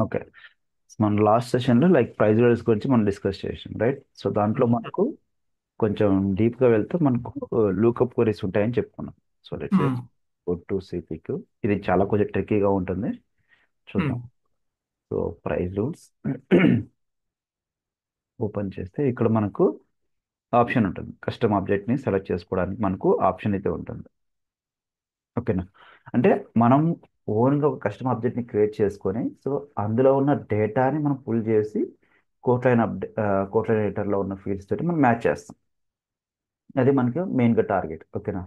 Okay. మన last సెషన్లో like price rates గురించి మనం డిస్కస్ చేసాం, రైట్? సో దాంట్లో మనకు కొంచెం డీప్గా వెళ్తే మనకు లూకప్ క్వరీస్ ఉంటాయని చెప్పుకున్నాం. So let's go to CPQ. ఇది చాలా కొంచెం ట్రిక్కీగా ఉంటుంది, చూద్దాం. సో ప్రైస్ రూల్స్ ఓపెన్ చేస్తే ఇక్కడ మనకు ఆప్షన్ ఉంటుంది. కస్టమ్ ఆబ్జెక్ట్ని సెలెక్ట్ చేసుకోవడానికి మనకు ఆప్షన్ అయితే ఉంటుంది. ఓకేనా? అంటే మనం ఓన్గా ఒక కస్టమ్ ఆబ్జెక్ట్ని క్రియేట్ చేసుకొని, సో అందులో ఉన్న డేటాని మనం పుల్ చేసి కోట్లైన్ కోట్లైన్ డేటాలో ఉన్న ఫీల్డ్స్ తోటి మనం మ్యాచ్ చేస్తాం. అది మనకి మెయిన్గా టార్గెట్. ఓకేనా?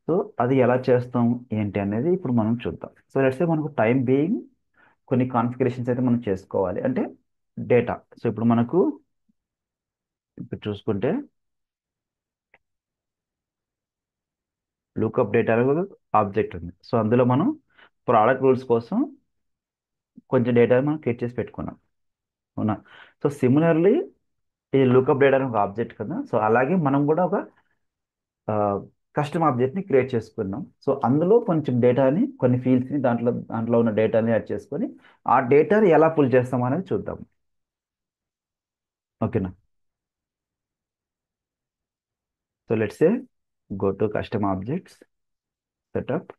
సో అది ఎలా చేస్తాం ఏంటి అనేది ఇప్పుడు మనం చూద్దాం. సో లెట్స్ సే మనకు టైం బీయింగ్ కొన్ని కాన్ఫిగరేషన్స్ అయితే మనం చేసుకోవాలి, అంటే డేటా. సో ఇప్పుడు మనకు ఇప్పుడు చూసుకుంటే లుకప్ డేటా అనేది ఆబ్జెక్ట్ ఉంది. సో అందులో మనం ప్రోడక్ట్ రూల్స్ కోసం కొంచెం డేటా మనం క్రియేట్ చేసి పెట్టుకున్నాం, అవునా? సో సిమిలర్లీ ఈ లుకప్ డేటా ఒక ఆబ్జెక్ట్ కదా, సో అలాగే మనం కూడా ఒక కస్టమ్ ఆబ్జెక్ట్ని క్రియేట్ చేసుకున్నాం. సో అందులో కొంచెం డేటాని, కొన్ని ఫీల్డ్స్ని దాంట్లో ఉన్న డేటాని యాడ్ చేసుకొని ఆ డేటాని ఎలా పుల్ చేస్తాం అనేది చూద్దాం. ఓకేనా? So let's say go to custom objects, setup.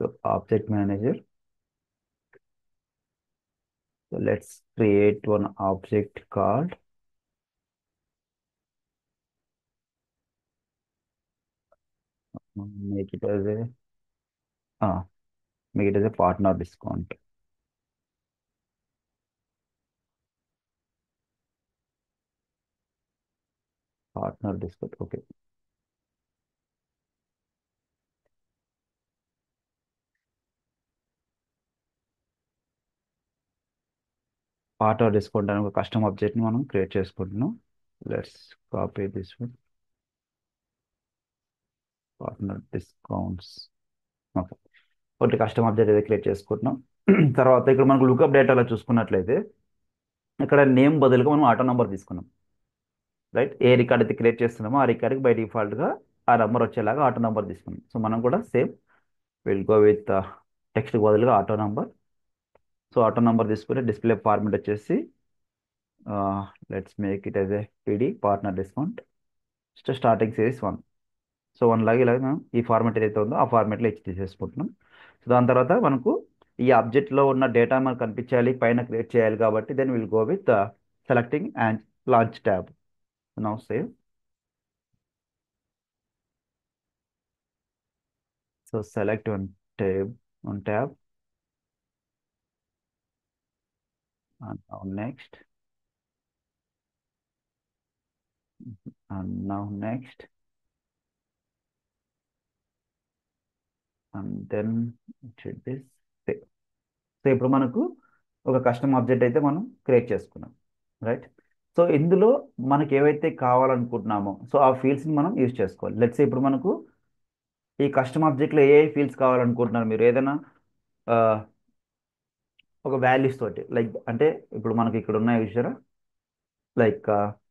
So object manager. So let's create one object called make it as a uh, make it as a partner discount. Partner discount. Okay. Partner discount అనే ఒక custom ఆబ్జెక్ట్ని మనం create చేసుకుంటున్నాం. Let's copy this one. Partner discounts. Okay. ఒకటి custom object అయితే create చేసుకుంటున్నాం. తర్వాత ఇక్కడ మనకు లుకప్ డేటాలో చూసుకున్నట్లయితే ఇక్కడ నేమ్ బదులుగా మనం ఆటో నంబర్ తీసుకున్నాం, రైట్? ఏ రికార్డ్ అయితే క్రియేట్ చేస్తున్నామో ఆ రికార్డ్కి బై డిఫాల్ట్గా ఆ నంబర్ వచ్చేలాగా ఆటో నంబర్ తీసుకున్నాం. సో మనం కూడా same will go with text బదులుగా auto number. So auto number తీసుకుంటే డిస్ప్లే ఫార్మాట్ వచ్చేసి let's make it as a PD partner discount starting series 1. So 1 లాగా ఇలాగ మనం ఈ ఫార్మాట్ ఏదైతే ఉందో ఆ ఫార్మాట్లో ఇచ్చి తీసేసుకుంటున్నాం. సో దాని తర్వాత మనకు ఈ ఆబ్జెక్ట్లో ఉన్న డేటా మనకు కనిపించాలి, పైన క్రియేట్ చేయాలి, కాబట్టి then will go with selecting and launch tab. Now save. So select one tab and now next, and now next, and then it should be save. So ఇప్పుడు మనకు ఒక కస్టమ్ ఆబ్జెక్ట్ అయితే మనం క్రియేట్ చేసుకున్నాం, right? So ఇందులో మనకి ఏవైతే కావాలనుకుంటున్నామో so ఆ ఫీల్డ్స్ని మనం యూజ్ చేసుకోవాలి. లెట్స్ ఇప్పుడు మనకు ఈ కస్టమ్ ఆబ్జెక్ట్లో ఏ ఫీల్డ్స్ కావాలనుకుంటున్నారు మీరు? ఏదైనా ఆ, ఒక వాల్యూస్ తోటి, లైక్ అంటే ఇప్పుడు మనకి ఇక్కడ ఉన్నాయి చూసారా, లైక్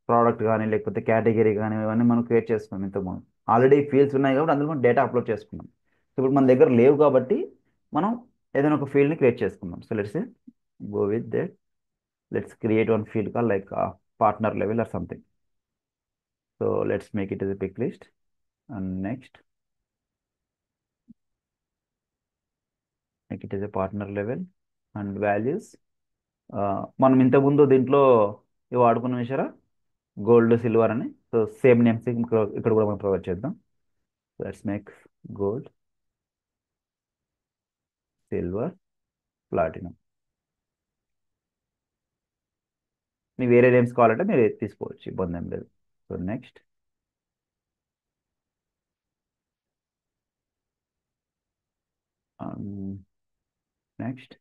ప్రోడక్ట్ కానీ లేకపోతే కేటగిరీ కానీ ఇవన్నీ మనం క్రియేట్ చేసుకున్నాం ఇంతకుముందు. ఆల్రెడీ ఫీల్డ్స్ ఉన్నాయి కాబట్టి అందులో మనం డేటా అప్లోడ్ చేసుకున్నాం. సో ఇప్పుడు మన దగ్గర లేవు కాబట్టి మనం ఏదైనా ఒక ఫీల్డ్ని క్రియేట్ చేసుకుందాం. So let's go with that. Let's create one field call like partner level or something. So let's make it as a pick list. And next make it as a partner level and values. మనం ఇంతకుముందు దీంట్లో ఇవి వాడుకున్న విషయారా, gold silver అని. So same names ఇక్కడ కూడా మనం ప్రొవైడ్ చేద్దాం. Let's make gold, silver, platinum. మీకు వేరే నేమ్స్ కావాలంటే మీరు తీసుకోవచ్చు, ఇబ్బంది ఏం లేదు. So next, next.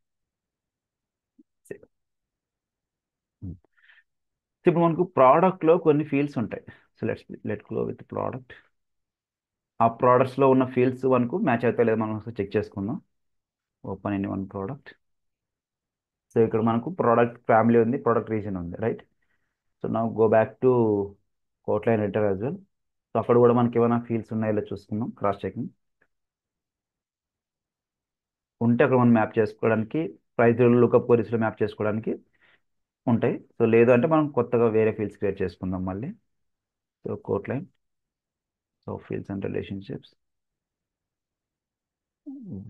ఇప్పుడు మనకు ప్రోడక్ట్లో కొన్ని ఫీల్డ్స్ ఉంటాయి. So let go with product. ఆ ప్రోడక్ట్స్లో ఉన్న ఫీల్డ్స్ మనకు మ్యాచ్ అవుతాయి లేదా మనం ఒకసారి చెక్ చేసుకుందాం. Open in one product. So ఇక్కడ మనకు ప్రోడక్ట్ ఫ్యామిలీ ఉంది, ప్రోడక్ట్ రీజన్ ఉంది, right? So now go back to quote line editor as well. So అక్కడ కూడా మనకి ఏమైనా ఫీల్డ్స్ ఉన్నాయో చూసుకుందాం, క్రాస్ చెకింగ్. ఉంటే అక్కడ మనం మ్యాప్ చేసుకోవడానికి, ప్రైస్ లుకప్ క్వరీస్లో మ్యాప్ చేసుకోవడానికి ఉంటాయి. సో లేదు అంటే మనం కొత్తగా వేరే ఫీల్డ్స్ క్రియేట్ చేసుకుందాం మళ్ళీ. So quote line, so fields and relationships,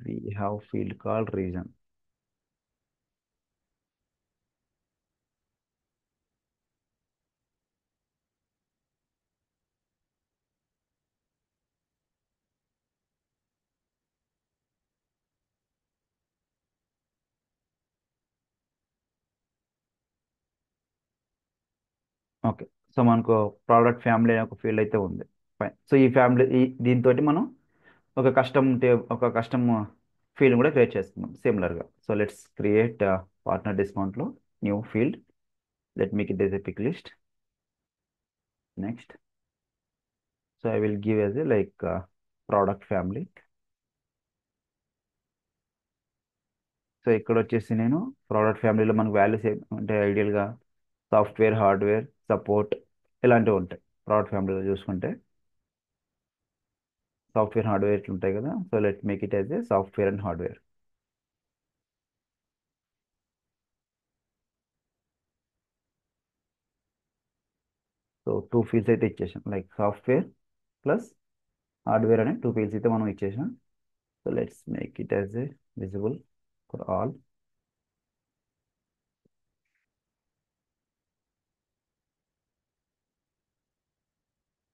we have field called region. Okay. So మనకు ప్రోడక్ట్ ఫ్యామిలీ అనే ఒక ఫీల్డ్ అయితే ఉంది. ఫైన్. సో ఈ ఫ్యామిలీ దీంతో మనం ఒక కస్టమ్ ఫీల్డ్ కూడా క్రియేట్ చేసుకుందాం సిమిలర్గా. సో లెట్స్ క్రియేట్ పార్ట్నర్ డిస్కౌంట్లో new field. Let make it as a pick list. Next. So I will give as a like product family. So ఇక్కడ వచ్చేసి నేను ప్రోడక్ట్ ఫ్యామిలీలో మనకు వాల్యూస్ అంటే ఐడియల్గా సాఫ్ట్వేర్, హార్డ్వేర్, సపోర్ట్ ఇలాంటివి ఉంటాయి. ప్రోడక్ట్ ఫ్యామిలీలో చూసుకుంటే సాఫ్ట్వేర్, హార్డ్వేర్ ఇట్లా ఉంటాయి కదా. So let make it as A software and hardware. So two fields అయితే ఇచ్చేసాం, లైక్ సాఫ్ట్వేర్ ప్లస్ హార్డ్వేర్ అనే టూ ఫీల్డ్స్ అయితే మనం ఇచ్చేసాం. So let's make it as A visible for all.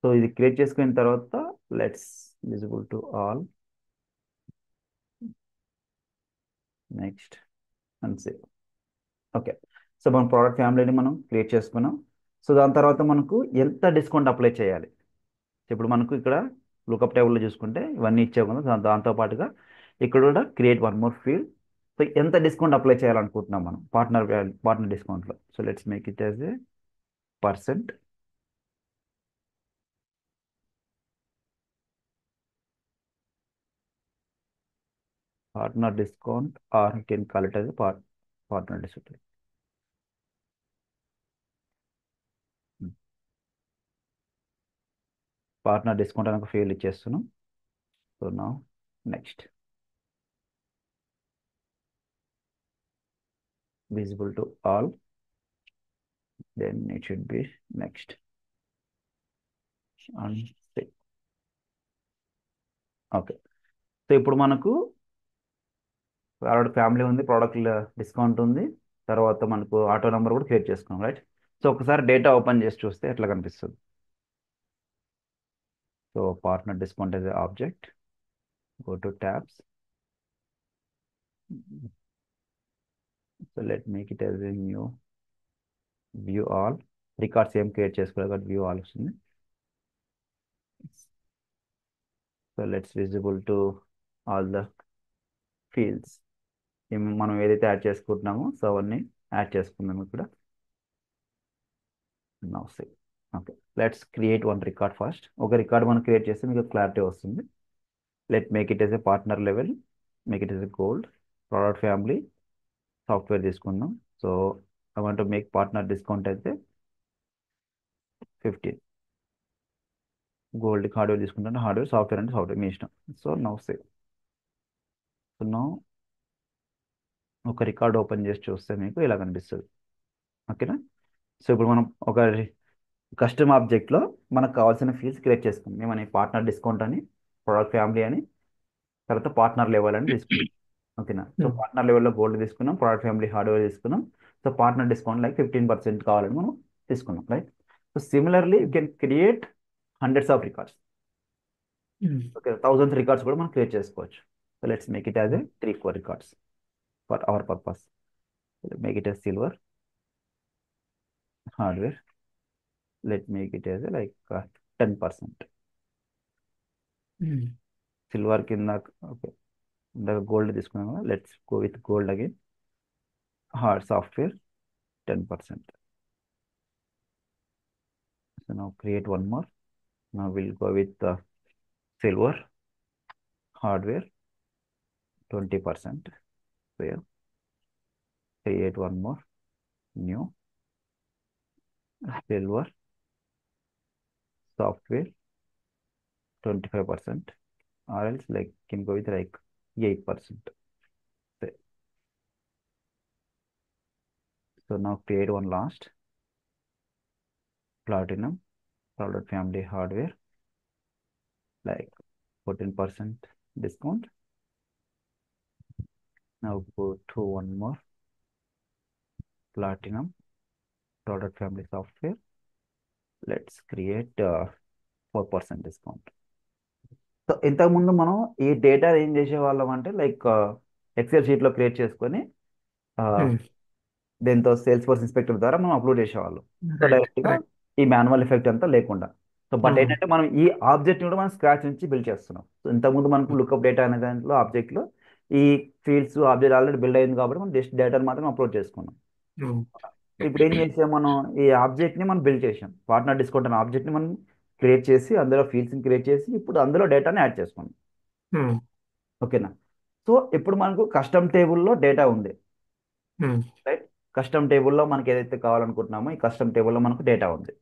So ఇది క్రియేట్ చేసుకున్న తర్వాత let's visible to all. Next and save. Okay. So మన ప్రోడక్ట్ ఫ్యామిలీని మనం క్రియేట్ చేసుకున్నాం. సో దాని తర్వాత మనకు ఎంత డిస్కౌంట్ అప్లై చేయాలి. ఇప్పుడు మనకు ఇక్కడ లుకప్ టేబుల్లో చూసుకుంటే ఇవన్నీ ఇచ్చావు కదా. దాంతో పాటుగా ఇక్కడ కూడా create one more field. So ఎంత డిస్కౌంట్ అప్లై చేయాలనుకుంటున్నాం మనం పార్ట్నర్ డిస్కౌంట్లో. So let's make it as A percent. Partner discount are can call it as partner discount. Partner discount అని ఒక ఫీల్డ్ ఇచ్చేస్తున్నాం. సో నా next visible to all, then it should be next and save. Okay. So ఇప్పుడు మనకు product family ఉంది, product discount ఉంది, తర్వాత మనకు ఆటో నెంబర్ కూడా క్రియేట్ చేసుకున్నాం, రైట్. సో ఒకసారి డేటా ఓపెన్ చేసి చూస్తే ఎట్లా కనిపిస్తుంది. So partner discount as a object, go to tabs. So let make it as a new view all. Records ఏం క్రియేట్ చేసుకోవాలి కాబట్టి వ్యూ ఆల్ వస్తుంది. So let's visible to all the fields. మనం ఏదైతే యాడ్ చేసుకుంటున్నామో సో అవన్నీ add చేసుకుందాం ఇక్కడ. Now save. Okay. Let's create one record first. ఒక రికార్డ్ మనం క్రియేట్ చేస్తే మీకు క్లారిటీ వస్తుంది. Let make it as a partner level, make it as a gold. Product family software తీసుకుందాం. So I want make partner discount అయితే 15. Gold hardware తీసుకుంటాను, hardware, software అంటే software మీ ఇష్టం. So now save. So now ఒక record open చేసి చూస్తే మీకు ఇలా కనిపిస్తుంది. ఓకేనా. సో ఇప్పుడు మనం ఒక కస్టమ్ ఆబ్జెక్ట్లో మనకు కావాల్సిన ఫీల్డ్స్ క్రియేట్ చేసుకుందాం. ఏమని పార్ట్నర్ డిస్కౌంట్ అని, ప్రోడక్ట్ ఫ్యామిలీ అని, తర్వాత పార్ట్నర్ లెవెల్ అని తీసుకున్నాం. ఓకేనా. సో పార్ట్నర్ లెవెల్లో గోల్డ్ తీసుకున్నాం, ప్రోడక్ట్ ఫ్యామిలీ హార్డ్వేర్ తీసుకున్నాం. సో పార్ట్నర్ డిస్కౌంట్ లైక్ 15% కావాలని మనం తీసుకున్నాం, right. So similarly you can create hundreds of records. Okay, thousands records కూడా మనం క్రియేట్ చేసుకోవచ్చు. So let's make it as A 3-4 records for our purpose. Make it as silver, hardware. Let make it as like 10%. Silver కింద okay, ఇందాక gold తీసుకున్నాం కదా. Let's go with gold again. Software 10%. So now create one more. Now we'll go with the silver, hardware 20%. There. Create one more new silver, software 25%, or else like can go with like 8%. Say. So now create one last Platinum product family hardware, like 14% discount. Now go to one more Platinum product family software. Let's create 4% discount. So ఇంతకుముందు మనం ఈ data ఏం చేసేవాళ్ళం అంటే like XL షీట్లో create చేసుకొని Hmm. దీంతో sales force inspector ద్వారా మనం అప్లోడ్ చేసేవాళ్ళం. So Right. డైరెక్ట్గా Right. ఈ మాన్యువల్ ఎఫెక్ట్ అంతా లేకుండా. So but Hmm. ఏంటంటే మనం ఈ ఆబ్జెక్ట్ కూడా మనం స్క్రాచ్ నుంచి బిల్డ్ చేస్తున్నాం. సో ఇంతకుముందు మనకు లుకప్ డేటా అనే దాంట్లో ఆబ్జెక్ట్లో ఈ ఫీల్డ్స్ ఆబ్జెక్ట్ ఆల్రెడీ బిల్డ్ అయింది కాబట్టి మనం జస్ట్ డేటాను మాత్రం అప్లోడ్ చేసుకున్నాం. Hmm. ఇప్పుడు ఏం చేసాం మనం, ఈ ఆబ్జెక్ట్ని మనం బిల్డ్ చేసాం. పార్ట్నర్ డిస్కౌంట్ అనే ఆబ్జెక్ట్ని మనం క్రియేట్ చేసి అందులో ఫీల్డ్స్ని క్రియేట్ చేసి ఇప్పుడు అందులో డేటాని యాడ్ చేసుకున్నాం. Hmm. ఓకేనా? సో ఇప్పుడు మనకు కస్టమ్ టేబుల్లో డేటా ఉంది, Hmm. రైట్? కస్టమ్ టేబుల్లో మనకి ఏదైతే కావాలనుకుంటున్నామో ఈ కస్టమ్ టేబుల్లో మనకు డేటా ఉంది.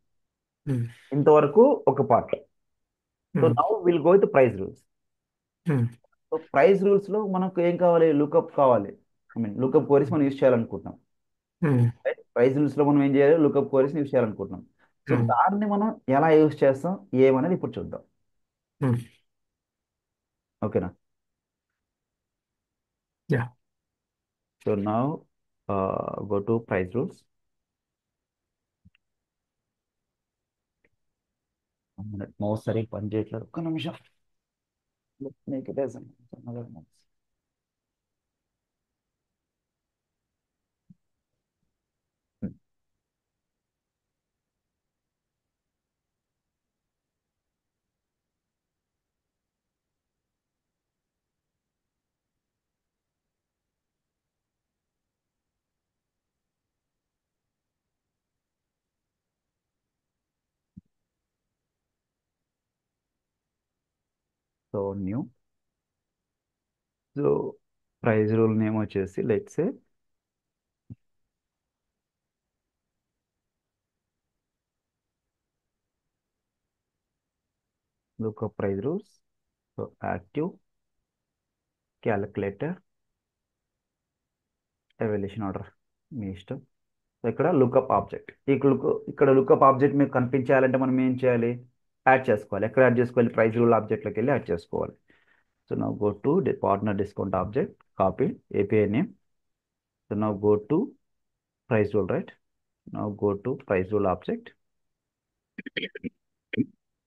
Hmm. ఇంతవరకు ఒక part. So Hmm. Now will go with price rules. Hmm. So price రూల్స్లో మనకు ఏం కావాలి? లుకప్ కావాలి. ఐ మీన్ లుకప్ కోరీస్ మనం యూజ్ చేయాలనుకుంటున్నాం, Hmm. రైట్? ప్రైస్ రూల్స్లో మనం ఏం చేయాలి? లుకప్ కోరీస్ యూజ్ చేయాలనుకుంటున్నాం. So Hmm. దాన్ని మనం ఎలా యూజ్ చేస్తాం ఏమనేది ఇప్పుడు చూద్దాం. Hmm. ఓకేనా? Yeah. So now go to price rules. Mouse సరిగ్గా పని చేయట్లేదు, ఒక్క నిమిషం. Make it as another mouse. So new. So price rule name వచ్చేసి let's say lookup price rules. So active calculator evaluation order మీ ఇష్టం. సో ఇక్కడ లుకప్ ఆబ్జెక్ట్, ఇక్కడ లుకప్ ఆబ్జెక్ట్ మీకు కనిపించాలంటే మనం ఏం చేయాలి? యాడ్ చేసుకోవాలి. ఎక్కడ యాడ్ చేసుకోవాలి? ప్రైస్ రూల్ ఆబ్జెక్ట్లోకి వెళ్ళి యాడ్ చేసుకోవాలి. So now go to partner discount object, copy API name. So now go to price rule, right? Now go to price rule object.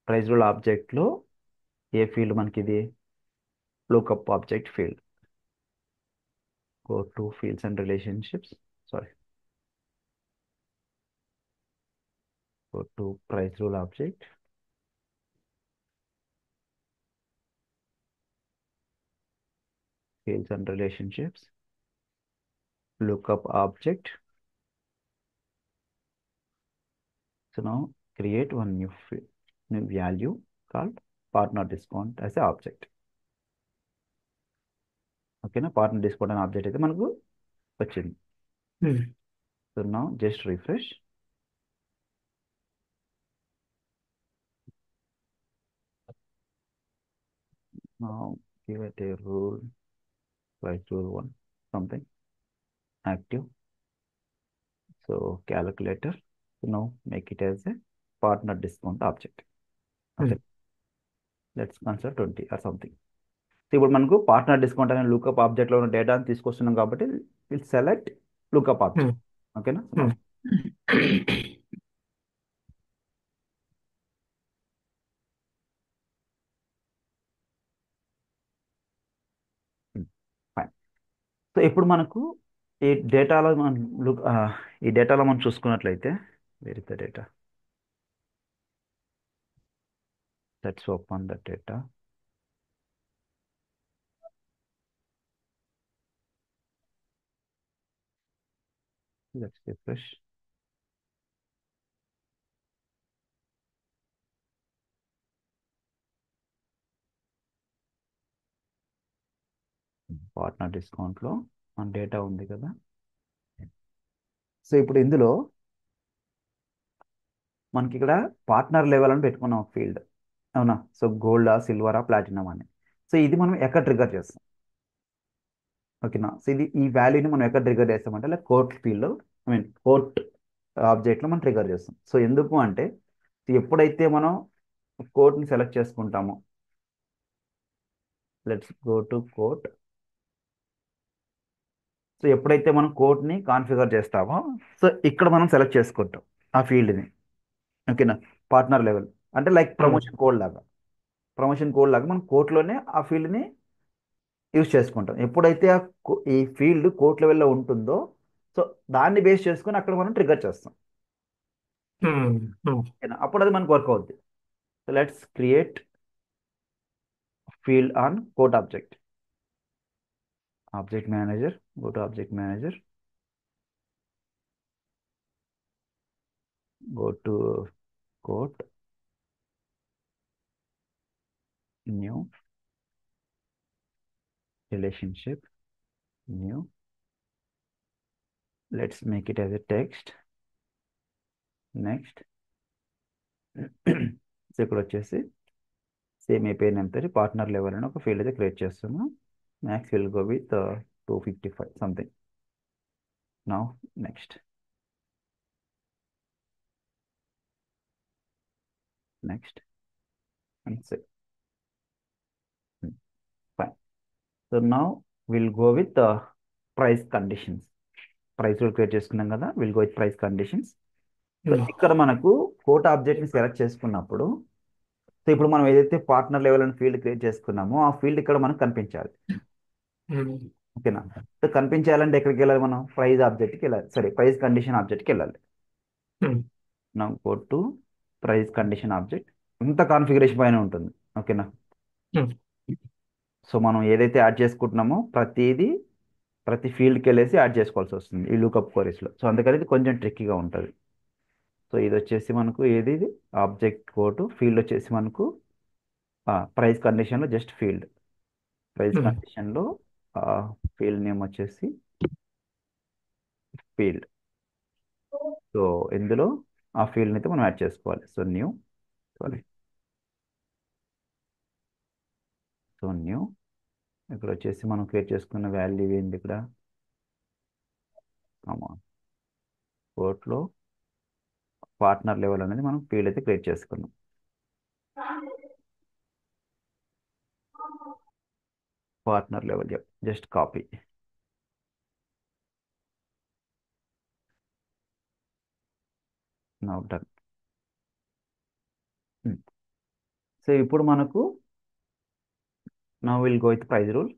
Price rule ఆబ్జెక్ట్లో ఏ ఫీల్డ్ మనకి ఇది? Lookup object field. Go to fields and relationships. Sorry. Go to price rule object. Fields and relationships. Lookup object. So now create one new value called partner discount as a object. Okay, na partner discount an object అయితే మనకు వచ్చింది. Hmm. So now just refresh. Now give it a rule, price rule one, something active. So calculator. So now make it as a partner discount object. Hmm. Okay, let's consider 20 or something. So ఇప్పుడు మనకు partner discount అనే lookup ఆబ్జెక్ట్లో ఉన్న డేటాను తీసుకొస్తున్నాం కాబట్టి will select lookup Hmm. Object. ఓకేనా? Hmm. Fine. So ఇప్పుడు మనకు ఈ డేటాలో మనం ఈ డేటాలో మనం చూసుకున్నట్లయితే where is the data? Let's open the data. Let's refresh. Partner డిస్కౌంట్లో మన డేటా ఉంది కదా. సో ఇప్పుడు ఇందులో మనకి ఇక్కడ పార్ట్నర్ లెవెల్ అని పెట్టుకున్నాం ఫీల్డ్. అవునా? సో గోల్డా, సిల్వరా, ప్లాటినం అని. సో ఇది మనం ఎక్కడ ట్రిగర్ చేస్తాం? ఓకేనా? సో ఇది ఈ వాల్యూని మనం ఎక్కడ ట్రిగర్ చేస్తామంటే లైక్ కోర్ట్ ఫీల్డ్లో, ఐ మీన్ కోర్ట్ ఆబ్జెక్ట్లో మనం ట్రిగర్ చేస్తాం. సో ఎందుకు అంటే ఎప్పుడైతే మనం కోర్ట్ని సెలెక్ట్ చేసుకుంటామో, let's go to court. So ఎప్పుడైతే మనం కోడ్ని కాన్ఫిగర్ చేస్తామో, సో ఇక్కడ మనం సెలెక్ట్ చేసుకుంటాం ఆ ఫీల్డ్ని. ఓకేనా? పార్ట్నర్ లెవెల్ అంటే లైక్ ప్రమోషన్ కోడ్ లాగా, ప్రమోషన్ కోడ్ లాగా మనం కోర్టులోనే ఆ ఫీల్డ్ని యూజ్ చేసుకుంటాం. ఎప్పుడైతే ఈ ఫీల్డ్ కోర్ట్ లెవెల్లో ఉంటుందో, సో దాన్ని బేస్ చేసుకొని అక్కడ మనం ట్రిగర్ చేస్తాం. ఓకేనా? అప్పుడు అది మనకు వర్క్ అవుద్ది. So let's create field on court object. Object manager, go to object manager, go to court, new, relationship, new. Let's make it as a text. Next. So ఇక్కడ వచ్చేసి సేమ్ అయిపోయిన నేమ్ పార్ట్నర్ లెవెల్ అని ఒక field అయితే create చేస్తాము. Max will go with 255 something. Now next, next and save. Fine. So now will go with price conditions. Price create చేసుకున్నాం కదా, will go with price conditions. So ఇక్కడ మనకు coat ఆబ్జెక్ట్ని select చేసుకున్నప్పుడు, so ఇప్పుడు మనం ఏదైతే పార్ట్నర్ లెవెల్ అని field create చేసుకున్నామో ఆ ఫీల్డ్ ఇక్కడ మనకు కనిపించాలి. ఓకేనా? సో కనిపించాలంటే ఎక్కడికి వెళ్ళాలి? మనం ప్రైస్ ఆబ్జెక్ట్కి వెళ్ళాలి, సరే ప్రైస్ కండిషన్ ఆబ్జెక్ట్కి వెళ్ళాలి. నా go to price condition object. ఇంత కాన్ఫిగరేషన్ పైన ఉంటుంది. ఓకేనా? సో మనం ఏదైతే యాడ్ చేసుకుంటున్నామో ప్రతిదీ ప్రతి ఫీల్డ్కి వెళ్ళేసి యాడ్ చేసుకోవాల్సి వస్తుంది ఈ లూకప్ క్వరీస్లో. సో అందుకని ఇది కొంచెం ట్రిక్కీగా ఉంటుంది. సో ఇది వచ్చేసి మనకు ఏది, ఇది ఆబ్జెక్ట్ కోడ్, ఫీల్డ్ వచ్చేసి మనకు ప్రైస్ కండిషన్లో జస్ట్ ఫీల్డ్, ప్రైస్ కండిషన్లో ఫీల్డ్ నేమ్ వచ్చేసి ఫీల్డ్. సో ఇందులో ఆ ఫీల్డ్ని అయితే మనం యాడ్ చేసుకోవాలి. So new, sorry, so new. ఇక్కడ వచ్చేసి మనం క్రియేట్ చేసుకున్న వాల్యూ ఏంది ఇక్కడ? కోర్ట్లో పార్ట్నర్ లెవెల్ అనేది మనం ఫీల్డ్ అయితే క్రియేట్ చేసుకున్నాం. Partner level just copy. Now done. So ఇప్పుడు మనకు now will go with price rule.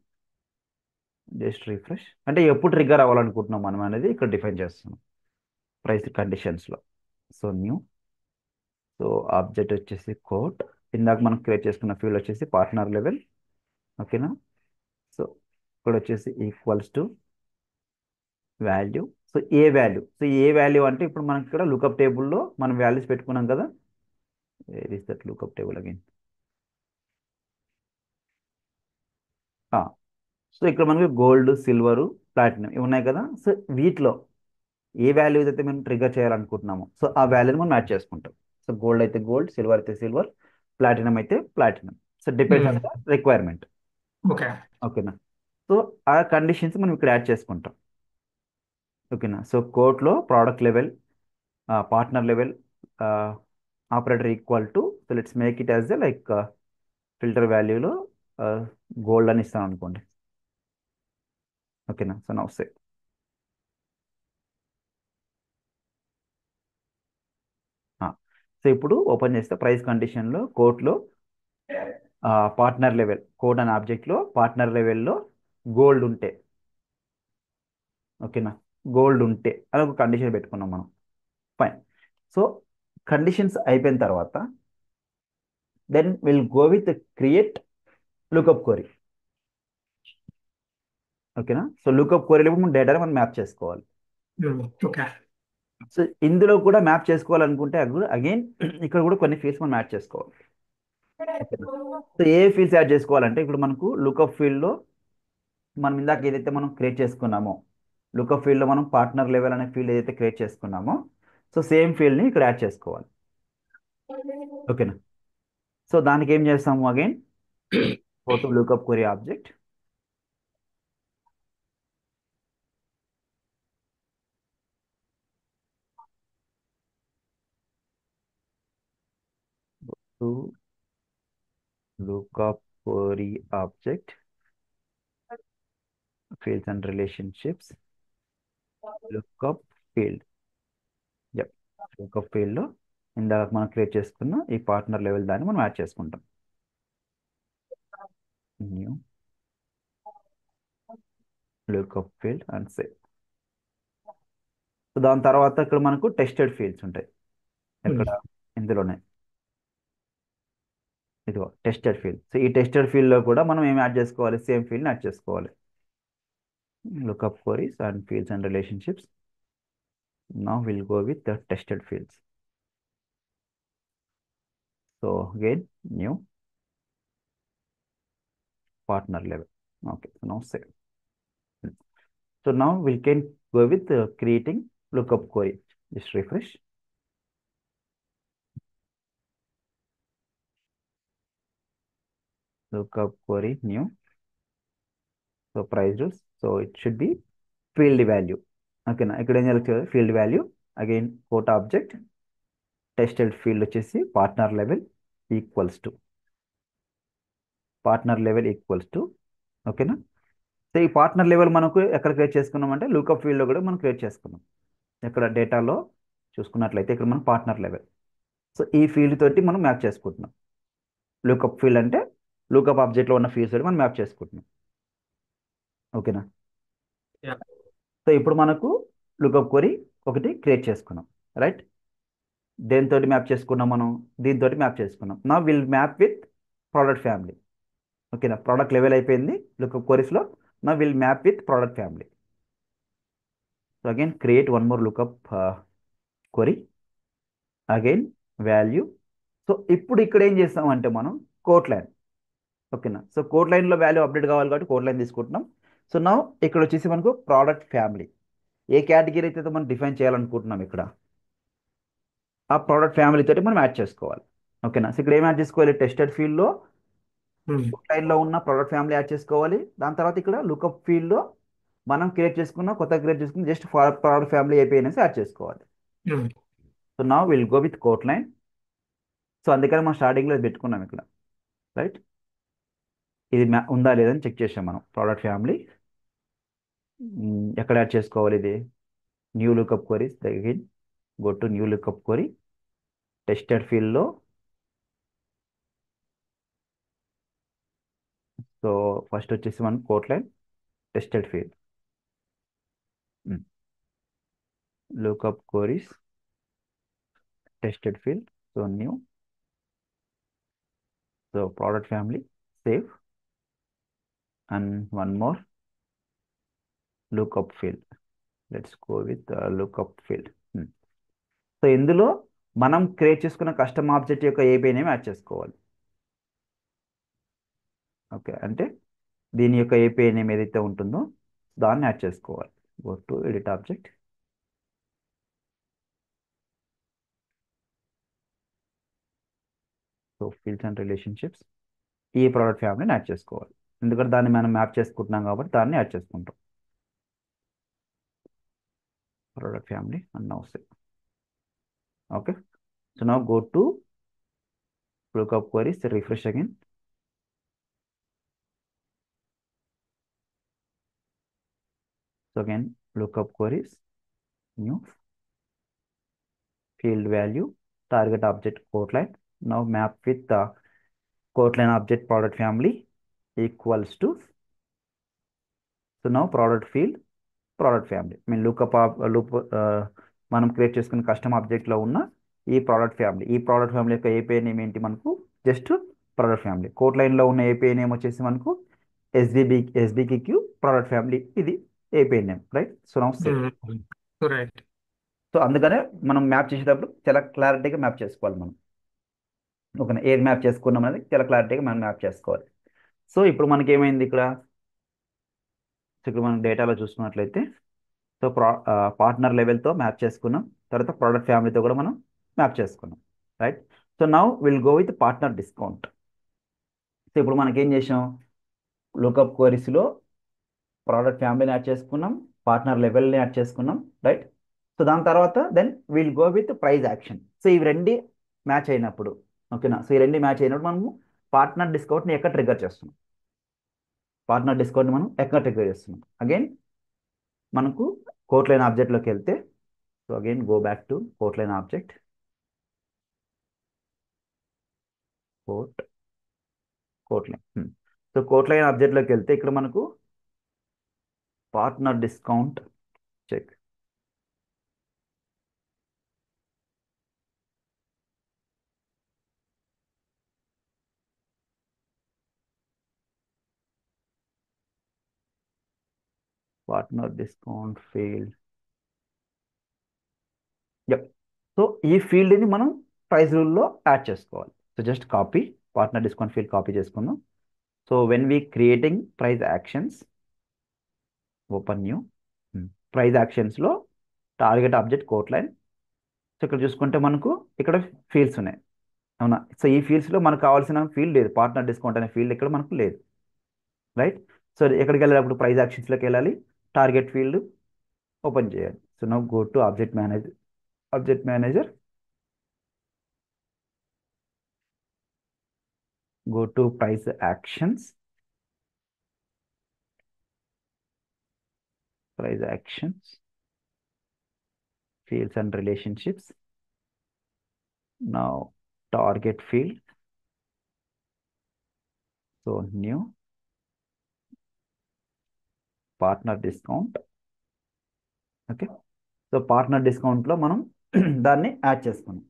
Just refresh. అంటే ఎప్పుడు ట్రిగ్గర్ అవ్వాలనుకుంటున్నాం మనం అనేది ఇక్కడ డిఫైన్ చేస్తున్నాం ప్రైస్ కండిషన్స్లో. సో న్యూ, సో ఆబ్జెక్ట్ వచ్చేసి కోట్, ఇందాక మనం క్రియేట్ చేసుకున్న ఫీల్డ్ వచ్చేసి పార్ట్నర్ లెవెల్. ఓకేనా? సో ఇక్కడ వచ్చేసి equals to value. So A value, so A value అంటే ఇప్పుడు మనకి ఇక్కడ లుకప్ టేబుల్లో మనం వాల్యూస్ పెట్టుకున్నాం కదా. Where is that lookup table again? So ఇక్కడ మనకి గోల్డ్, సిల్వరు, ప్లాటినం ఇవి ఉన్నాయి కదా. సో వీటిలో ఏ వాల్యూస్ అయితే మనం ట్రిగర్ చేయాలనుకుంటున్నామో సో ఆ వాల్యూని మనం యాడ్ చేసుకుంటాం. సో గోల్డ్ అయితే గోల్డ్, సిల్వర్ అయితే సిల్వర్, ప్లాటినం అయితే platinum. So depends on the requirement. Okay. ఓకేనా? సో ఆ కండిషన్స్ మనం ఇక్కడ యాడ్ చేసుకుంటాం. ఓకేనా? సో కోర్ట్లో product level, partner level, operator equal to, so let's make it as a like filter వాల్యూలో గోల్డ్ అని ఇస్తాం అనుకోండి. ఓకేనా? So now save. సో ఇప్పుడు ఓపెన్ చేస్తే ప్రైస్ కండిషన్లో కోర్ట్లో పార్ట్నర్ లెవెల్, కోడ్ అనే ఆబ్జెక్ట్లో పార్ట్నర్ లెవెల్లో గోల్డ్ ఉంటే, ఓకేనా, గోల్డ్ ఉంటే అని ఒక కండిషన్ పెట్టుకున్నాం మనం. ఫైన్. సో కండిషన్స్ అయిపోయిన తర్వాత then will go with create lookup query. ఓకేనా? సో లుకప్ క్వరీలో మనం డేటాని మనం మ్యాప్ చేసుకోవాలి. ఓకే. సో ఇందులో కూడా మ్యాప్ చేసుకోవాలనుకుంటే అగైన్ ఇక్కడ కూడా కొన్ని ఫీల్డ్స్ మనం యాడ్ చేసుకోవాలి. ఓకేనా? సో ఏ ఫీల్డ్స్ యాడ్ చేసుకోవాలంటే ఇప్పుడు మనకు లుకప్ ఫీల్డ్లో మనం ఇందాక ఏదైతే మనం క్రియేట్ చేసుకున్నామో, లుకప్ ఫీల్డ్లో మనం పార్ట్నర్ లెవెల్ అనే ఫీల్డ్ ఏదైతే క్రియేట్ చేసుకున్నామో సో సేమ్ ఫీల్డ్ని ఇక్కడ యాడ్ చేసుకోవాలి. ఓకేనా? సో దానికి ఏం చేస్తాము again go to lookup query object, to lookup query object fields and relationships, lookup field. Yup, lookup ఫీల్డ్లో ఇందాక మనం క్రియేట్ చేసుకున్న ఈ పార్ట్నర్ లెవెల్ దాన్ని మనం యాడ్ చేసుకుంటాం. New lookup field and save. So దాని తర్వాత ఇక్కడ మనకు టెస్టెడ్ ఫీల్డ్స్ ఉంటాయి. ఎక్కడ? ఇందులోనే, ఇదిగో టెస్టెడ్ ఫీల్డ్. సో ఈ టెస్టెడ్ ఫీల్డ్లో కూడా మనం ఏం యాడ్ చేసుకోవాలి? సేమ్ ఫీల్డ్ని యాడ్ చేసుకోవాలి. Lookup queries and fields and relationships. Now we'll go with the tested fields. So again, new partner level. Okay, so now save. So now we can go with creating lookup query. Just refresh. Lookup query new. So price rules. So it should be field value. Okay, na ikkada em చేయాలి? Field value. Again, quote object. Tested field వచ్చేసి partner level equals to. Partner level equals to. ఓకేనా? So ఈ partner level మనకు ఎక్కడ create చేసుకున్నాం అంటే lookup ఫీల్డ్లో కూడా మనం క్రియేట్ చేసుకున్నాం. ఇక్కడ డేటాలో చూసుకున్నట్లయితే ఇక్కడ మనం పార్ట్నర్ లెవెల్. సో ఈ ఫీల్డ్ తోటి మనం మ్యాప్ చేసుకుంటున్నాం. లుకప్ ఫీల్డ్ అంటే లుకప్ ఆబ్జెక్ట్లో ఉన్న ఫీల్డ్స్ తోటి మనం మ్యాప్ చేసుకుంటున్నాం. ఓకేనా? Yeah. సో ఇప్పుడు మనకు లుకప్ క్వరీ ఒకటి క్రియేట్ చేసుకున్నాం, రైట్? దేనితో మ్యాప్ చేసుకున్నాం మనం? దీంతో మ్యాప్ చేసుకున్నాం. నా will map with product family. ఓకేనా? ప్రోడక్ట్ లెవెల్ అయిపోయింది లుకప్ క్వరీస్లో. నా will map with product family. So again create one more lookup query, again value. So ఇప్పుడు ఇక్కడ ఏం చేస్తామంటే మనం కోట్ లైన్. ఓకేనా? సో కోట్ లైన్లో వాల్యూ అప్డేట్ కావాలి కాబట్టి కోట్ లైన్ తీసుకుంటున్నాం. సో నా ఇక్కడ వచ్చేసి మనకు ప్రోడక్ట్ ఫ్యామిలీ ఏ కేటగిరీ అయితే మనం డిఫైన్ చేయాలనుకుంటున్నాం ఇక్కడ ఆ ప్రోడక్ట్ ఫ్యామిలీ తోటి మనం యాడ్ చేసుకోవాలి. ఓకేనా? సో ఇక్కడ ఏం యాడ్ చేసుకోవాలి? టెస్టెడ్ ఫీల్డ్లో లైన్లో ఉన్న ప్రోడక్ట్ ఫ్యామిలీ యాడ్ చేసుకోవాలి. దాని తర్వాత ఇక్కడ లుకప్ ఫీల్డ్లో మనం కొత్తగా క్రియేట్ చేసుకున్న జస్ట్ ప్రోడక్ట్ ఫ్యామిలీ అయిపోయినసి యాడ్ చేసుకోవాలి. సో నా will go with quote line. So అందుకని మనం స్టార్టింగ్లో పెట్టుకున్నాం ఇక్కడ, రైట్? ఇది ఉందా లేదని చెక్ చేసాం మనం. ప్రోడక్ట్ ఫ్యామిలీ ఎక్కడ యాడ్ చేసుకోవాలి? ఇది new lookup queries. Again go to new lookup query, tested ఫీల్డ్లో. సో ఫస్ట్ వచ్చేసి మనం quote line tested field, lookup queries tested field. So new, so product family, save, and one more lookup field. Let's go with lookup field. So ఇందులో మనం create చేసుకున్న custom object యొక్క AP name add చేసుకోవాలి. Okay, అంటే దీని యొక్క AP name ఏదైతే ఉంటుందో దాన్ని యాడ్ చేసుకోవాలి. Go to edit object, so fields and relationships, ఈ ప్రోడక్ట్ ఫ్యామిలీని యాడ్ చేసుకోవాలి. ఎందుకంటే దాన్ని మనం మ్యాప్ చేసుకుంటున్నాం కాబట్టి దాన్ని యాడ్ చేసుకుంటాం. Product family and now save. Okay, so now go to lookup queries, refresh again. So again lookup queries, new field value, target object quote line. Now map with the quote line object product family equals to. So now product field product family. I mean loop మనం create చేసుకున్న custom ఆబ్జెక్ట్లో ఉన్న ఈ product family యొక్క API name ఏంటి? మనకు just product family. Quote లైన్లో ఉన్న API name వచ్చేసి మనకు ఎస్బిక్యూ ప్రోడక్ట్ ఫ్యామిలీ. ఇది API name, right? So now save. Right. So అందుకనే మనం మ్యాప్ చేసేటప్పుడు చాలా క్లారిటీగా మ్యాప్ చేసుకోవాలి మనం. ఓకేనా? ఏది మ్యాప్ చేసుకున్నాం అనేది చాలా క్లారిటీగా మనం మ్యాప్ చేసుకోవాలి. సో ఇప్పుడు మనకి ఏమైంది ఇక్కడ? సో ఇక్కడ మనం డేటాలో చూసుకున్నట్లయితే సో పార్ట్నర్ లెవెల్తో మ్యాప్ చేసుకున్నాం, తర్వాత ప్రోడక్ట్ ఫ్యామిలీతో కూడా మనం మ్యాప్ చేసుకున్నాం, right? So now will go with partner discount. So ఇప్పుడు మనకేం చేసాం, లుకప్ క్వరీస్లో ప్రోడక్ట్ ఫ్యామిలీని యాడ్ చేసుకున్నాం, పార్ట్నర్ లెవెల్ని యాడ్ చేసుకున్నాం, రైట్. సో దాని తర్వాత then will go with price action. So ఇవి రెండు మ్యాచ్ అయినప్పుడు, ఓకేనా, సో ఈ రెండు మ్యాచ్ అయినప్పుడు మనము పార్ట్నర్ డిస్కౌంట్ని ఎక్కడ ట్రిగ్గర్ చేస్తున్నాం, పార్ట్నర్ డిస్కౌంట్ని మనం ఎక్కడ ట్రిగ్గర్ చేస్తున్నాం. అగైన్ మనకు కోట్ లైన్ ఆబ్జెక్ట్లోకి వెళ్తే, so again go back to quote line object, quote quote line. So quote line ఆబ్జెక్ట్లోకి వెళ్తే ఇక్కడ మనకు partner discount check, partner discount field. Yup. So ఈ ఫీల్డ్ని మనం ప్రైస్ రూల్లో యాడ్ చేసుకోవాలి. So just copy partner discount field copy చేసుకుందాం. So when we creating price actions, open new price యాక్షన్స్లో target object quote line. So ఇక్కడ చూసుకుంటే మనకు ఇక్కడ ఫీల్డ్స్ ఉన్నాయి, అవునా. సో ఈ ఫీల్డ్స్లో మనకు కావాల్సిన ఫీల్డ్ లేదు, పార్ట్నర్ డిస్కౌంట్ అనే ఫీల్డ్ ఇక్కడ మనకు లేదు, రైట్. సో ఎక్కడికి వెళ్ళాలి, ప్రైస్ యాక్షన్స్లోకి వెళ్ళాలి, టార్గెట్ ఫీల్డ్ ఓపెన్ చేయాలి. So now go to object manager, object manager, go to price actions, price actions, fields and relationships. Now target field, so new partner discount. Okay. So partner డిస్కౌంట్లో మనం దాన్ని add చేసుకున్నాం,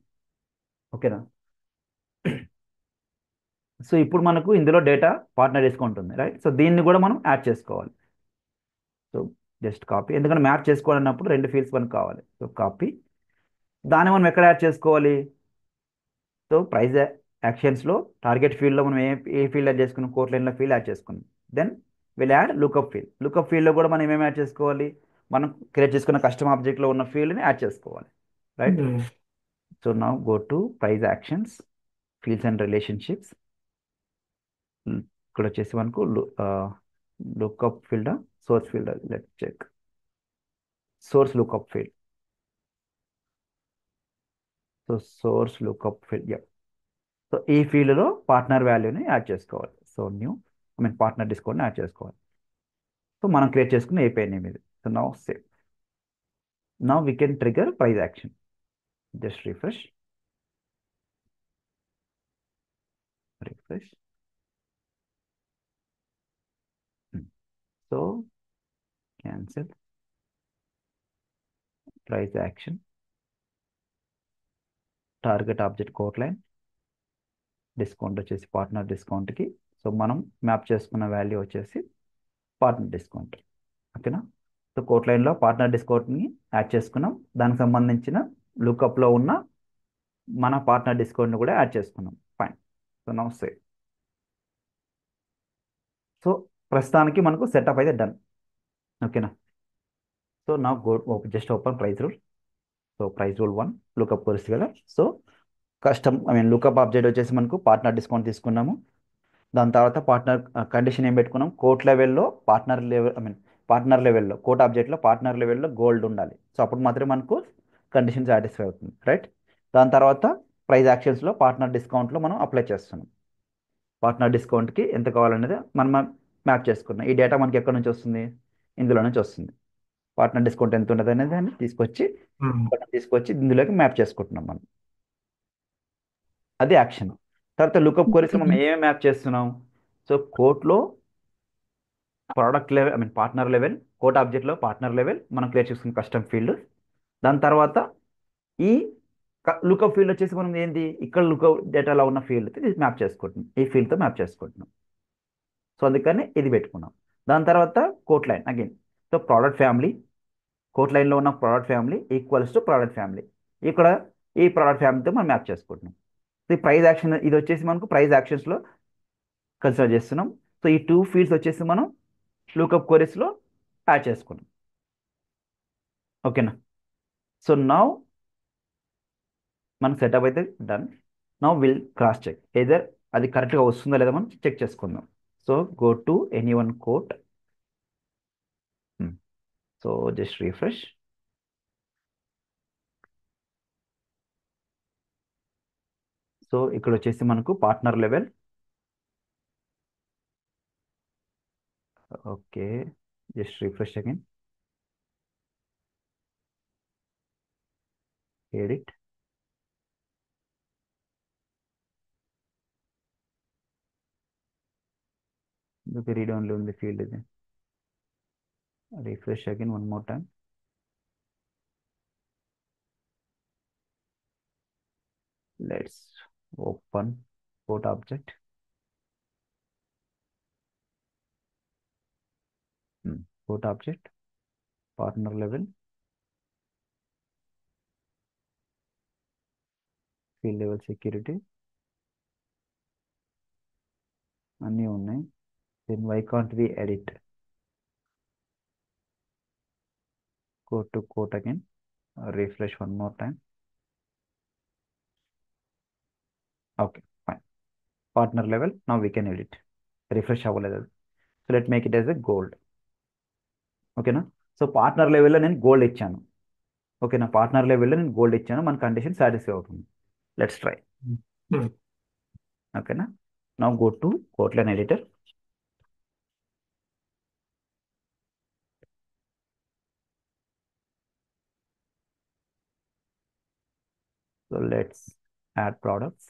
ఓకేనా. So ఇప్పుడు మనకు ఇందులో data partner discount ఉంది, right. So దీన్ని కూడా మనం యాడ్ చేసుకోవాలి. సో జస్ట్ కాపీ, ఎందుకంటే మ్యాప్ చేసుకోవాలన్నప్పుడు రెండు ఫీల్డ్స్ మనకు కావాలి. సో కాపీ, దాన్ని మనం ఎక్కడ యాడ్ చేసుకోవాలి. సో ప్రైస్ యాక్షన్స్లో టార్గెట్ ఫీల్డ్లో మనం ఏ ఫీల్డ్ యాడ్ చేసుకున్నాం, కోట్ లైన్లో ఫీల్డ్ యాడ్ చేసుకున్నాం. Then will add lookup field, lookup ఫీల్డ్లో కూడా మనం ఏమేమి యాడ్ చేసుకోవాలి, మనం క్రియేట్ చేసుకున్న కస్టమ్ ఆబ్జెక్ట్లో ఉన్న ఫీల్డ్ని యాడ్ చేసుకోవాలి, right. So now go to price actions, fields and relationships. ఇక్కడ వచ్చేసి మనకు lookup field, source field, let check source lookup field. So source lookup field, so ఈ ఫీల్డ్లో పార్ట్నర్ వాల్యూని యాడ్ చేసుకోవాలి. సో న్యూ పార్ట్నర్ డిస్కౌంట్ని యాడ్ చేసుకోవాలి. సో మనం క్రియేట్ చేసుకున్న ఏపీఐ నేమ్ ఇది. So now save. Now we can trigger price action. Just refresh, refresh. So cancel price action, target object quote line, discount వచ్చేసి partner డిస్కౌంట్కి. So మనం map చేసుకున్న value వచ్చేసి partner discount, ఓకేనా. So coat లైన్లో partner డిస్కౌంట్ని add చేసుకున్నాం, దానికి సంబంధించిన లుకప్లో ఉన్న మన పార్ట్నర్ డిస్కౌంట్ని కూడా యాడ్ చేసుకున్నాం. Fine. So now save. So ప్రస్తుతానికి మనకు సెటప్ అయితే డన్, ఓకేనా. సో నా just open price rule. So price rule 1 lookup కొలిసి కదా. సో లుకప్ ఆబ్జెక్ట్ వచ్చేసి మనకు పార్ట్నర్ డిస్కౌంట్ తీసుకున్నాము. దాని తర్వాత పార్ట్నర్ కండిషన్ ఏం పెట్టుకున్నాం, కోట్ లెవెల్లో పార్ట్నర్ లెవెల్ పార్ట్నర్ లెవెల్లో కోట్ ఆబ్జెక్ట్లో పార్ట్నర్ లెవెల్లో గోల్డ్ ఉండాలి. సో అప్పుడు మాత్రమే మనకు కండిషన్ సాటిస్ఫై అవుతుంది, రైట్. దాని తర్వాత ప్రైస్ యాక్షన్స్లో పార్ట్నర్ డిస్కౌంట్లో మనం అప్లై చేస్తున్నాం. పార్ట్నర్ డిస్కౌంట్కి ఎంత కావాలనేది మనం మ్యాప్ చేసుకున్నాం. ఈ డేటా మనకి ఎక్కడి నుంచి వస్తుంది, ఇందులో నుంచి వస్తుంది. పార్ట్నర్ డిస్కౌంట్ ఎంత ఉండదు అనేది దాన్ని తీసుకొచ్చి ఇందులోకి మ్యాప్ చేసుకుంటున్నాం మనం. అది యాక్షన్. తర్వాత లుకప్ క్వరీస్ మనం ఏమేమి మ్యాప్ చేస్తున్నాం. సో కోట్లో product level partner level, quote ఆబ్జెక్ట్లో పార్ట్నర్ లెవెల్ మనం క్రియేట్ చేసుకున్న కస్టమ్ ఫీల్డ్. దాని తర్వాత ఈ లుకప్ ఫీల్డ్ వచ్చేసి మనం ఏంటి, ఇక్కడ లుకప్ డేటాలో ఉన్న ఫీల్డ్ మ్యాప్ చేసుకుంటున్నాం, ఈ ఫీల్డ్తో మ్యాప్ చేసుకుంటున్నాం. సో అందుకని ఇది పెట్టుకున్నాం. దాని తర్వాత quote line again. So product family, quote లైన్లో ఉన్న product family equals to product family, ఇక్కడ ఈ ప్రోడక్ట్ ఫ్యామిలీతో మనం మ్యాప్ చేసుకుంటున్నాం. సో ఈ ప్రైస్ యాక్షన్ ఇది వచ్చేసి మనకు ప్రైస్ యాక్షన్స్లో కన్సిడర్ చేస్తున్నాం. సో ఈ 2 ఫీల్డ్స్ వచ్చేసి మనం లుకప్ క్వరీస్లో యాడ్ చేసుకున్నాం, ఓకేనా. సో నౌ మన సెటప్ అయితే done. Now will cross check either అది కరెక్ట్గా వస్తుందా లేదా మనం చెక్ చేసుకుందాం. So go to any one quote. So just refresh. So ఇక్కడ వచ్చేసి మనకు partner level. Okay, just refresh again. Edit. ఇది రీడ్ ఓన్లీ ఉంది ఫీల్డ్ ఇది. Refresh again one more time. Let's open quote object. Quote object, partner level, field level, security అన్నీ ఉన్నాయి. Then why can't we edit? Go to quote again, refresh one more time. Okay fine. Partner level now we can edit. Refresh అవ్వలేదు అది. So let make it as a gold. ఓకేనా? So partner లెవెల్లో నేను gold ఇచ్చాను. ఓకేనా? Partner లెవెల్లో నేను gold ఇచ్చాను, మన కండిషన్ సాటిస్ఫై అవుతుంది. Let's try. ఓకేనా? Now go to quote line editor. So let's add products.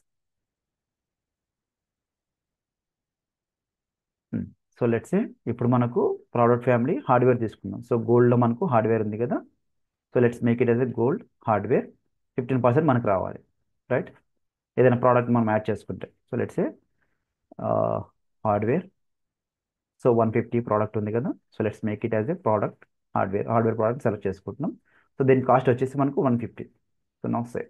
So let's ఇప్పుడు మనకు ప్రోడక్ట్ ఫ్యామిలీ హార్డ్వేర్ తీసుకుందాం. సో గోల్డ్లో మనకు హార్డ్వేర్ ఉంది కదా. So let's make it as a gold hardware. 15% మనకు రావాలి, రైట్? ఏదైనా ప్రోడక్ట్ మనం యాడ్ చేసుకుంటే. So let's hardware. So 150 product ఉంది కదా. So let's make it as a product hardware product select చేసుకుంటున్నాం. సో దీని కాస్ట్ వచ్చేసి మనకు 150. So now save.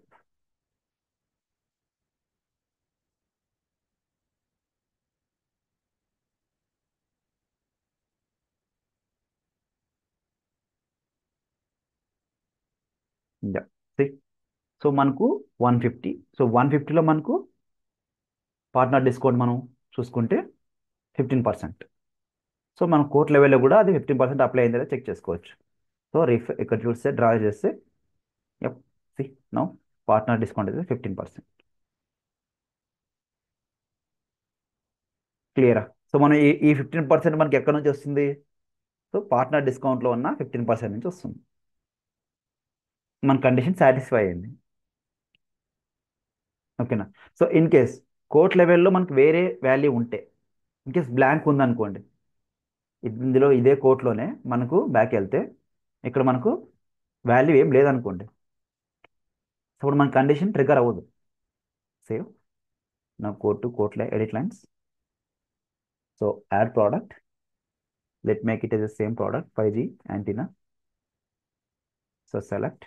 సో మనకు 150. సో 150లో మనకు పార్ట్నర్ డిస్కౌంట్ మనం చూసుకుంటే 15%. సో మనం కోర్ట్ లెవెల్లో కూడా అది 15% అప్లై అయిందో చెక్ చేసుకోవచ్చు. సో ఇక్కడ చూస్తే డ్రా చేస్తే yup see now partner discount అయితే 15%. క్లియరా? సో మనం ఈ 15% మనకి ఎక్కడి నుంచి వస్తుంది? సో పార్ట్నర్ డిస్కౌంట్లో ఉన్న 15% నుంచి వస్తుంది. మన కండిషన్ సాటిస్ఫై అయింది. ఓకేనా? సో ఇన్ కేస్ కోర్ట్ లెవెల్లో మనకు వేరే వాల్యూ ఉంటే, ఇన్ కేస్ బ్లాంక్ ఉందనుకోండి, ఇందులో ఇదే కోర్ట్లోనే మనకు బ్యాక్ వెళ్తే ఇక్కడ మనకు వాల్యూ ఏం లేదనుకోండి, సో ఇప్పుడు మన కండిషన్ ట్రిగర్ అవ్వదు. సేవ్. నా quote edit lines. So add product. Let make it as a same product 5G antenna. So select.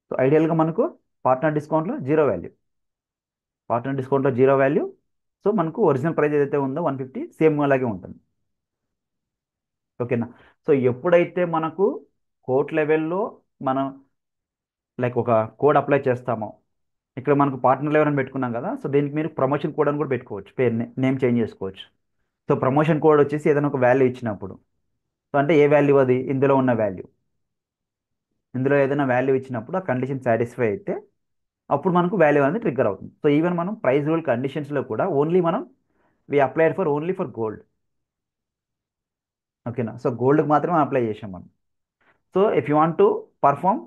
So ఐడియల్గా మనకు పార్ట్నర్ డిస్కౌంట్లో జీరో వాల్యూ. సో మనకు ఒరిజినల్ ప్రైస్ ఏదైతే ఉందో 150 సేమ్ అలాగే ఉంటుంది. ఓకేనా? సో ఎప్పుడైతే మనకు కోర్ట్ లెవెల్లో మనం లైక్ ఒక కోడ్ అప్లై చేస్తామో, ఇక్కడ మనకు పార్ట్నర్ లెవెల్ అని పెట్టుకున్నాం కదా. సో దీనికి మీరు ప్రమోషన్ కోడ్ అని కూడా పెట్టుకోవచ్చు, పేరు నేమ్ చేంజ్ చేసుకోవచ్చు. సో ప్రమోషన్ కోడ్ వచ్చేసి ఏదైనా ఒక వాల్యూ ఇచ్చినప్పుడు, సో అంటే ఏ వాల్యూ అది? ఇందులో ఉన్న వాల్యూ. ఇందులో ఏదైనా వాల్యూ ఇచ్చినప్పుడు ఆ కండిషన్ సాటిస్ఫై అయితే అప్పుడు మనకు వాల్యూ అనేది ట్రిగ్గర్ అవుతుంది. సో ఈవెన్ మనం ప్రైస్ రూల్ కండిషన్స్లో కూడా ఓన్లీ మనం we applied for only for gold. ఓకేనా? సో గోల్డ్కి మాత్రమే అప్లై చేసాం మనం. So if you want to perform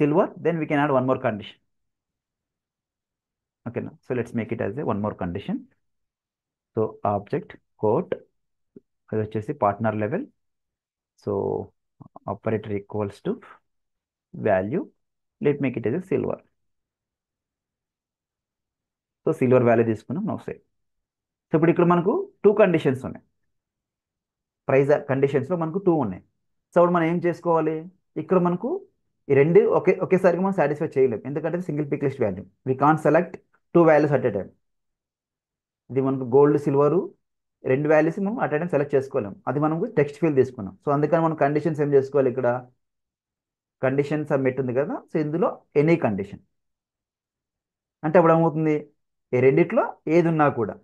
silver then we can add one more condition. ఓకేనా? So let's make it as a one more condition. So object quote, అది వచ్చేసి partner level. So operator equals to value. Let make it as a silver. So silver value తీసుకున్నాం. No save. So ఇప్పుడు ఇక్కడ మనకు 2 conditions ఉన్నాయి. Price కండిషన్స్లో మనకు 2 ఉన్నాయి. సో ఇప్పుడు మనం ఏం చేసుకోవాలి? ఇక్కడ మనకు ఈ రెండు ఒకేసారిగా మనం సాటిస్ఫై చేయలేం, ఎందుకంటే single pick list value. We can't select 2 values at a time. ఇది మనకు గోల్డ్ సిల్వరు 2 వాల్యూస్ మనం అట్ ఎ టైం సెలెక్ట్ చేసుకోలేం. అది మనకు టెక్స్ట్ ఫీల్డ్ తీసుకున్నాం. సో అందుకని మనం కండిషన్స్ ఏం చేసుకోవాలి ఇక్కడ? కండిషన్ సబ్మిట్ ఉంది కదా, సో ఇందులో ఎనీ కండిషన్ అంటే అప్పుడు ఏమవుతుంది, ఈ రెండిట్లో ఏది ఉన్నా కూడా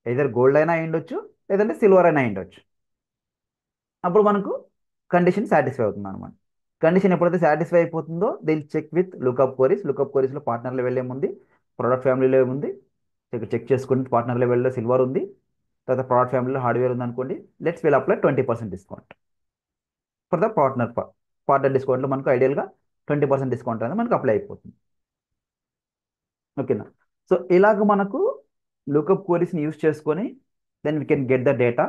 ఏదర్ గోల్డ్ అయినా అయి ఉండొచ్చు, లేదంటే సిల్వర్ అయినా అయి ఉండొచ్చు. అప్పుడు మనకు కండిషన్ సాటిస్ఫై అవుతుంది అనమాట. కండిషన్ ఎప్పుడైతే సాటిస్ఫై అయిపోతుందో దిల్ check with lookup queries. Lookup క్వరీస్లో పార్ట్నర్ లెవెల్ ఏముంది, ప్రోడక్ట్ ఫ్యామిలీలో ఏముంది, ఇక్కడ చెక్ చేసుకుని పార్ట్నర్ లెవెల్లో సిల్వర్ ఉంది, తర్వాత ప్రోడక్ట్ ఫ్యామిలీలో హార్డ్వేర్ ఉంది అనుకోండి. Let's will apply 20% discount for the partner. Partner డిస్కౌంట్లో మనకు ఐడియల్గా 20% డిస్కౌంట్ అనేది మనకు అప్లై అయిపోతుంది. ఓకేనా. సో ఇలాగ మనకు లుకప్ క్వరీస్ని యూస్ చేసుకొని then we can get the data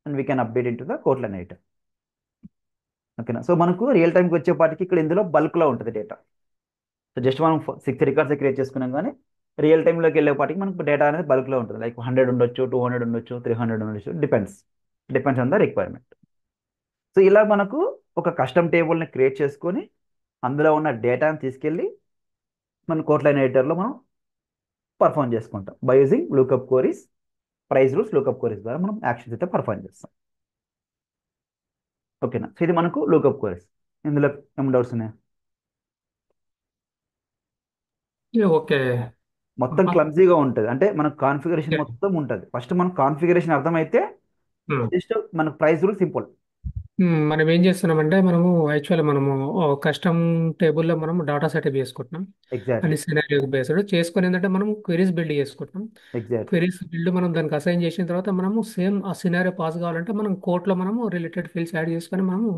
and we can update into the quote line item. ఓకేనా. సో మనకు రియల్ టైంకి వచ్చేపాటికి ఇక్కడ ఇందులో బల్క్లో ఉంటుంది డేటా. సో జస్ట్ మనం 6 రికార్డ్స్ క్రియేట్ చేసుకున్నాం, కానీ రియల్ టైంలోకి వెళ్ళేపాటికి మనకు డేటా అనేది బల్క్లో ఉంటుంది. లైక్ 100 ఉండొచ్చు, 200 ఉండొచ్చు, 300 ఉండొచ్చు, depends on the requirement. So ఇలా మనకు ఒక కస్టమ్ టేబుల్ని క్రియేట్ చేసుకొని అందులో ఉన్న డేటాని తీసుకెళ్ళి మన కోట్లైన్ ఎడిటర్లో మనం పర్ఫామ్ చేసుకుంటాం by using lookup queries, price rules, lookup queries ద్వారా మనం యాక్షన్స్ అయితే పర్ఫామ్ చేస్తాం. ఓకేనా. సో ఇది మనకు లుకప్ క్వరీస్. ఇందులో ఏం డౌట్స్ ఉన్నాయి? ఓకే. మొత్తం క్లమ్జీగా ఉంటుంది, అంటే మనకు కాన్ఫిగరేషన్ ఓకే. మొత్తం ఉంటుంది. ఫస్ట్ మనకు కాన్ఫిగరేషన్ అర్థమైతే ఉమ్. జస్ట్ మనకు ప్రైస్ రూల్ సింపుల్. మనం ఏం చేస్తున్నామంటే మనము యాక్చువల్లీ మనము కస్టమ్ టేబుల్లో మనం డాటా సెటప్ చేసుకుంటున్నాం. ఎగ్జాక్ట్లీ. అని సినారియో బేస్డ్ చేసుకొని ఏంటంటే మనం క్వెరీస్ బిల్డ్ చేసుకుంటున్నాం. ఎగ్జాక్ట్లీ. క్వెరీస్ బిల్డ్ మనం దానికి అసైన్ చేసిన తర్వాత మనము సేమ్ ఆ సినారియో పాస్ కావాలంటే మనం కోర్టులో మనము రిలేటెడ్ ఫీల్డ్స్ యాడ్ చేసుకొని మనము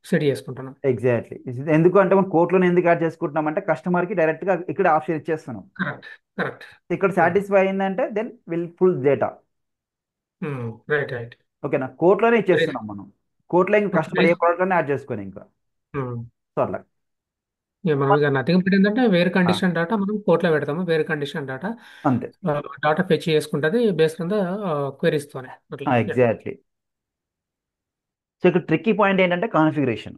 సెట్ చేసుకుంటున్నాం. ఎగ్జాక్ట్లీ. ఎందుకు అంటే మనం కోర్టులోనే ఎందుకు యాడ్ చేసుకుంటున్నాం అంటే కస్టమర్కి డైరెక్ట్గా ఇక్కడ ఆప్షన్ ఇచ్చేస్తున్నాం. కరెక్ట్. కరెక్ట్. ఇక్కడ సాటిస్ఫై అయిందంటే then will full data. Right. Right. ఓకేనా. కోర్టులోనే ఇచ్చేస్తున్నాం మనం. కోర్టులో ఇంకా కస్టమర్ ఏ ప్రైస్. ప్రోడక్ట్ అయినా యాడ్ చేసుకొని ఇంకా సో అట్లా. మనం ఇక నథింగ్ బట్ ఏంటంటే వేరే ఆ, కండిషన్ డేటా మనం కోర్టులో పెడతాము. వేరే కండిషన్ డేటా అంతే. డాటా ఫెచ్ చేసుకుంటుంది బేస్డ్ ఆన్ ద క్వెరీస్ తోనే అట్లా. ఎగ్జాక్ట్లీ. సో ఇక్కడ ట్రిక్కీ పాయింట్ ఏంటంటే కాన్ఫిగరేషన్.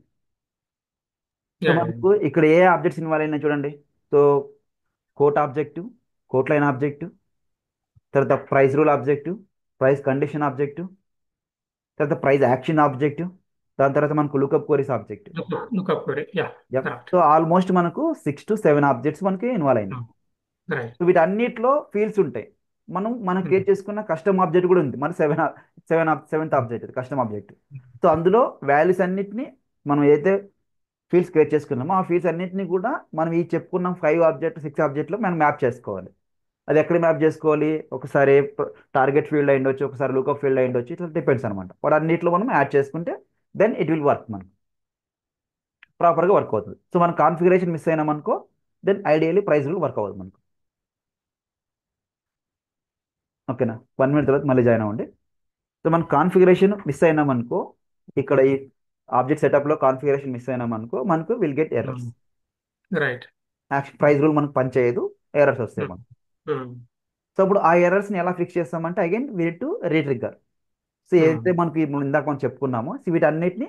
So yeah. మనకు ఇక్కడ ఏ ఆబ్జెక్ట్స్ ఇన్వాల్వ్ అయినా చూడండి. So quote objective, quote line objective, తర్వాత price rule objective, price condition objective, తర్వాత ప్రైస్ యాక్షన్ ఆబ్జెక్టివ్, దాని తర్వాత మనకు lookup queries objective. Lookup query. Yeah. Correct. So almost మనకు 6 to 7 ఆబ్జెక్ట్స్ మనకి ఇన్వాల్వ్ అయినాయి. రైట్. సో వీటన్నిటిలో ఫీల్డ్స్ ఉంటాయి. మనం క్రియేట్ చేసుకున్న కస్టమ్ ఆబ్జెక్ట్ కూడా ఉంది, మన seventh object custom object. So అందులో వాల్యూస్ అన్నిటిని మనం ఏదైతే ఫీల్డ్స్ క్రియేట్ చేసుకున్నామో ఆ ఫీల్డ్స్ అన్నిటిని కూడా మనం ఈ చెప్పుకున్నాం 5 ఆబ్జెక్ట్ 6 ఆబ్జెక్ట్లో మనం మ్యాప్ చేసుకోవాలి. అది ఎక్కడ మ్యాప్ చేసుకోవాలి, ఒకసారి టార్గెట్ ఫీల్డ్ అయి ఉండొచ్చు, ఒకసారి లుకప్ ఫీల్డ్ అయి ఉండొచ్చు, ఇట్లా డిపెండ్స్ అనమాట. వాడు అన్నిటిలో మనం యాడ్ చేసుకుంటే దెన్ ఇట్ విల్ వర్క్, మనకు ప్రాపర్గా వర్క్ అవుతుంది. సో మన కాన్ఫిగరేషన్ మిస్ అయినామనుకో then ideally price rule work అవ్వదు మనకు. ఓకేనా. 1 minute తర్వాత మళ్ళీ జాయిన్ అవ్వండి. సో మన కాన్ఫిగరేషన్ మిస్ అయినామనుకో, ఇక్కడ ఈ ఆబ్జెక్ట్ సెటప్లో కాన్ఫిగరేషన్ మిస్ అయినామనుకో మనకు will get errors. Right. Action price rule మనకు పనిచేయదు, ఎర్రర్స్ వస్తాయి మనకు. సో ఇప్పుడు ఆ ఎర్రర్స్ని ఎలా ఫిక్స్ చేస్తామంటే అగైన్ వీ టు రీట్రిగ్గర్. సో ఏదైతే మనకి ఇందాక మనం చెప్పుకున్నామో సో వీటన్నిటిని